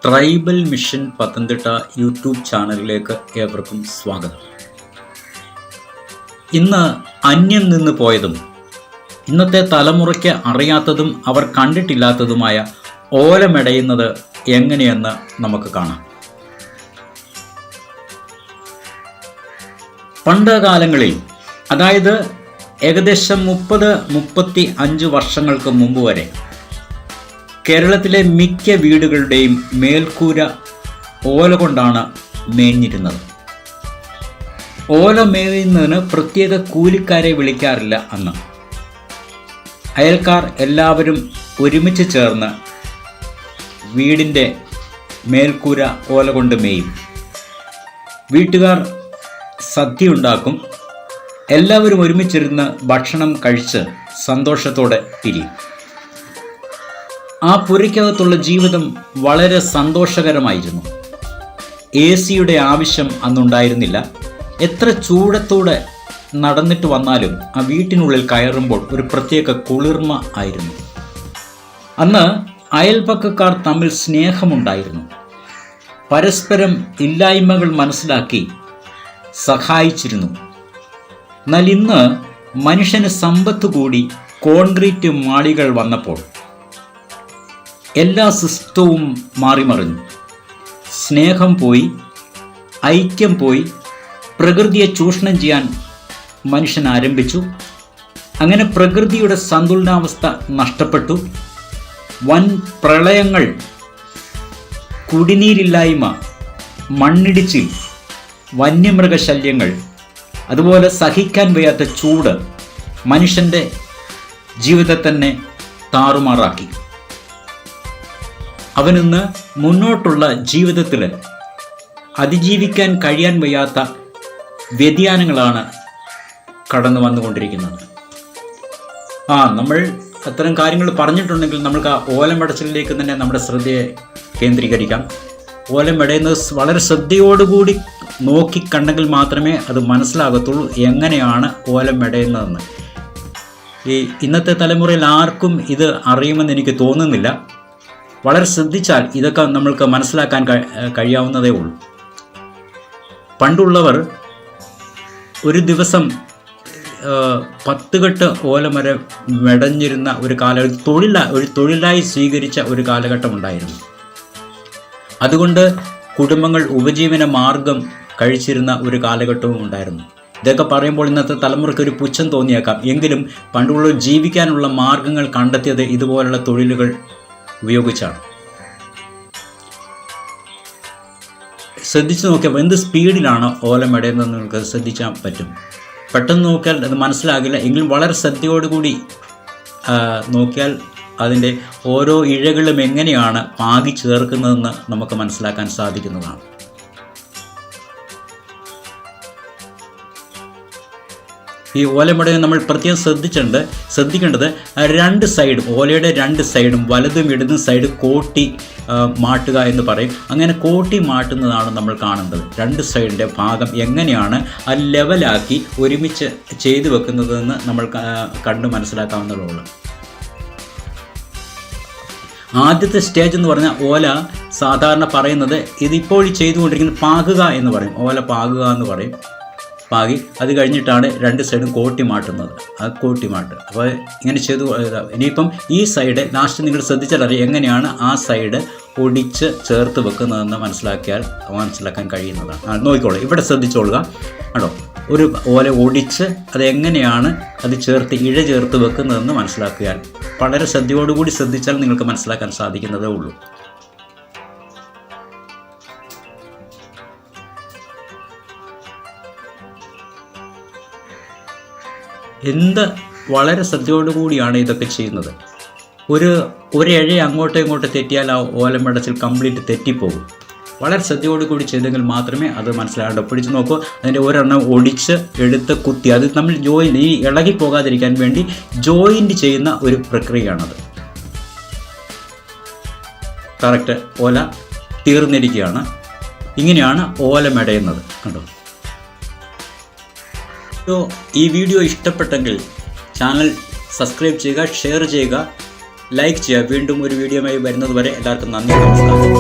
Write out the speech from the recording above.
Tribal mission Pathanamthitta YouTube ചാനലിലേക്ക് ഏവർക്കും സ്വാഗതം. ഇന്ന് അന്യം നിന്ന് പോയതും ഇന്നത്തെ തലമുറയ്ക്ക് അറിയാത്തതും അവർ കണ്ടിട്ടില്ലാത്തതുമായ ഓല മെടയുന്നത് എങ്ങനെയെന്ന് നമുക്ക് കാണാം. പണ്ട് കാലങ്ങളിൽ, അതായത് ഏകദേശം 30-35 വർഷങ്ങൾക്ക് മുമ്പ് വരെ കേരളത്തിലെ മിക്ക വീടുകളുടെയും മേൽക്കൂര ഓല കൊണ്ടാണ് മേഞ്ഞിരുന്നത്. ഓല മേയുന്നതിന് പ്രത്യേക കൂലിക്കാരെ വിളിക്കാറില്ല അന്ന്. അയൽക്കാർ എല്ലാവരും ഒരുമിച്ച് ചേർന്ന് വീടിൻ്റെ മേൽക്കൂര ഓല കൊണ്ട് മേയും. വീട്ടുകാർ സദ്യ ഉണ്ടാക്കും. എല്ലാവരും ഒരുമിച്ചിരുന്ന് ഭക്ഷണം കഴിച്ച് സന്തോഷത്തോടെ പിരിയും. ആ പുരയ്ക്കകത്തുള്ള ജീവിതം വളരെ സന്തോഷകരമായിരുന്നു. AC-യുടെ ആവശ്യം അന്നുണ്ടായിരുന്നില്ല. എത്ര ചൂടത്തോടെ നടന്നിട്ട് വന്നാലും ആ വീട്ടിനുള്ളിൽ കയറുമ്പോൾ ഒരു പ്രത്യേക കുളിർമ ആയിരുന്നു. അന്ന് അയൽപക്കക്കാർ തമ്മിൽ സ്നേഹമുണ്ടായിരുന്നു. പരസ്പരം ഇല്ലായ്മകൾ മനസ്സിലാക്കി സഹായിച്ചിരുന്നു. എന്നാൽ ഇന്ന് മനുഷ്യന് സമ്പത്ത് കൂടി കോൺക്രീറ്റ് മാളികൾ വന്നപ്പോൾ എല്ലാ സിസ്റ്റവും മാറിമറിഞ്ഞു. സ്നേഹം പോയി, ഐക്യം പോയി, പ്രകൃതിയെ ചൂഷണം ചെയ്യാൻ മനുഷ്യൻ ആരംഭിച്ചു. അങ്ങനെ പ്രകൃതിയുടെ സന്തുലനാവസ്ഥ നഷ്ടപ്പെട്ടു. വൻ പ്രളയങ്ങൾ, കുടിനീരില്ലായ്മ, മണ്ണിടിച്ചിൽ, വന്യമൃഗശല്യങ്ങൾ, അതുപോലെ സഹിക്കാൻ വയ്യാത്ത ചൂട് മനുഷ്യൻ്റെ ജീവിതത്തെ തന്നെ താറുമാറാക്കി. അവനിന്ന് മുന്നോട്ടുള്ള ജീവിതത്തിൽ അതിജീവിക്കാൻ കഴിയാൻ വയ്യാത്ത വ്യതിയാനങ്ങളാണ് കടന്നു വന്നുകൊണ്ടിരിക്കുന്നത്. നമ്മൾ അത്തരം കാര്യങ്ങൾ പറഞ്ഞിട്ടുണ്ടെങ്കിൽ നമുക്ക് ആ ഓലമെടച്ചിലേക്ക് തന്നെ നമ്മുടെ ശ്രദ്ധയെ കേന്ദ്രീകരിക്കാം. ഓലമെടയുന്നത് വളരെ ശ്രദ്ധയോടുകൂടി നോക്കിക്കണ്ടെങ്കിൽ മാത്രമേ അത് മനസ്സിലാകത്തുള്ളൂ എങ്ങനെയാണ് ഓലമെടയുന്നതെന്ന്. ഇന്നത്തെ തലമുറയിൽ ആർക്കും ഇത് അറിയുമെന്ന് എനിക്ക് തോന്നുന്നില്ല. വളരെ ശ്രദ്ധിച്ചാൽ ഇതൊക്കെ നമ്മൾക്ക് മനസ്സിലാക്കാൻ കഴിയാവുന്നതേ ഉള്ളൂ. പണ്ടുള്ളവർ ഒരു ദിവസം 10 കെട്ട് ഓലമരം മെടഞ്ഞിരുന്ന ഒരു ഒരു തൊഴിലായി സ്വീകരിച്ച ഒരു കാലഘട്ടമുണ്ടായിരുന്നു. അതുകൊണ്ട് കുടുംബങ്ങൾ ഉപജീവന മാർഗം കഴിച്ചിരുന്ന ഒരു കാലഘട്ടവും ഉണ്ടായിരുന്നു. ഇതൊക്കെ പറയുമ്പോൾ ഇന്നത്തെ തലമുറയ്ക്ക് ഒരു പുച്ഛം തോന്നിയേക്കാം. എങ്കിലും പണ്ടുള്ളവർ ജീവിക്കാനുള്ള മാർഗങ്ങൾ കണ്ടെത്തിയത് ഇതുപോലുള്ള തൊഴിലുകൾ ഉപയോഗിച്ചാണ്. ശ്രദ്ധിച്ചു നോക്കിയാൽ എന്ത് സ്പീഡിലാണ് ഓല മെടയുന്നതെന്ന് നിങ്ങൾക്ക് ശ്രദ്ധിച്ചാൽ പറ്റും. പെട്ടെന്ന് നോക്കിയാൽ അത് മനസ്സിലാകില്ല. എങ്കിലും വളരെ ശ്രദ്ധയോടുകൂടി നോക്കിയാൽ അതിൻ്റെ ഓരോ ഇഴകളും എങ്ങനെയാണ് പാകി ചേർക്കുന്നതെന്ന് നമുക്ക് മനസ്സിലാക്കാൻ സാധിക്കുന്നതാണ്. ഈ ഓലമെടയെ നമ്മൾ പ്രത്യേകം ശ്രദ്ധിക്കേണ്ടത് 2 സൈഡും, ഓലയുടെ 2 സൈഡും, വലതും ഇടതും സൈഡ് കോട്ടി മാട്ടുക എന്ന് പറയും. അങ്ങനെ കോട്ടി മാട്ടുന്നതാണ് നമ്മൾ കാണേണ്ടത്. 2 സൈഡിൻ്റെ ഭാഗം എങ്ങനെയാണ് അത് ലെവലാക്കി ഒരുമിച്ച് ചെയ്തു വെക്കുന്നതെന്ന് നമ്മൾ കണ്ട് മനസ്സിലാക്കാവുന്നതുള്ളൂ. ആദ്യത്തെ സ്റ്റേജ് എന്ന് പറഞ്ഞാൽ ഓല സാധാരണ പറയുന്നത് ഇതിപ്പോൾ ചെയ്തുകൊണ്ടിരിക്കുന്നത് പാകുക എന്ന് പറയും. ഓല പാകുക എന്ന് പറയും. പാകി അത് കഴിഞ്ഞിട്ടാണ് 2 സൈഡും കോട്ടി മാട്ടുന്നത്. ആ കോട്ടി മാട്ട് അപ്പോൾ ഇങ്ങനെ ചെയ്തു. ഇനിയിപ്പം ഈ സൈഡ് ലാസ്റ്റ് നിങ്ങൾ ശ്രദ്ധിച്ചാലറിയാം എങ്ങനെയാണ് ആ സൈഡ് ഒടിച്ച് ചേർത്ത് വെക്കുന്നതെന്ന് മനസ്സിലാക്കാൻ കഴിയുന്നതാണ്. നോക്കിക്കോളൂ, ഇവിടെ ശ്രദ്ധിച്ചോളുക കേട്ടോ. ഒരു ഓല ഒടിച്ച് അതെങ്ങനെയാണ് അത് ഇഴ ചേർത്ത് വെക്കുന്നതെന്ന് മനസ്സിലാക്കിയാൽ വളരെ ശ്രദ്ധയോടുകൂടി ശ്രദ്ധിച്ചാൽ നിങ്ങൾക്ക് മനസ്സിലാക്കാൻ സാധിക്കുന്നതേ ഉള്ളൂ. വളരെ ശ്രദ്ധയോടുകൂടിയാണ് ഇതൊക്കെ ചെയ്യുന്നത്. ഒരു ഇഴ അങ്ങോട്ടോ ഇങ്ങോട്ടോ തെറ്റിയാൽ ആ ഓലമെടച്ചിൽ കംപ്ലീറ്റ് തെറ്റിപ്പോകും. വളരെ ശ്രദ്ധയോടുകൂടി ചെയ്തെങ്കിൽ മാത്രമേ അത് മനസ്സിലാകണ്ടോ. പിടിച്ച് നോക്കൂ, അതിൻ്റെ ഒരെണ്ണം ഒടിച്ച് എടുത്ത് കുത്തി, അത് നമ്മൾ ഈ ഇളകി പോകാതിരിക്കാൻ വേണ്ടി ജോയിൻറ്റ് ചെയ്യുന്ന ഒരു പ്രക്രിയയാണത്. കറക്റ്റ് ഓല തീർന്നിരിക്കുകയാണ്. ഇങ്ങനെയാണ് ഓല മെടയുന്നത് കണ്ടോ. ഈ വീഡിയോ ഇഷ്ടപ്പെട്ടെങ്കിൽ ചാനൽ സബ്സ്ക്രൈബ് ചെയ്യുക, ഷെയർ ചെയ്യുക, ലൈക്ക് ചെയ്യുക. വീണ്ടും ഒരു വീഡിയോയുമായി വരുന്നത് വരെ എല്ലാവർക്കും നന്ദി, നമസ്കാരം.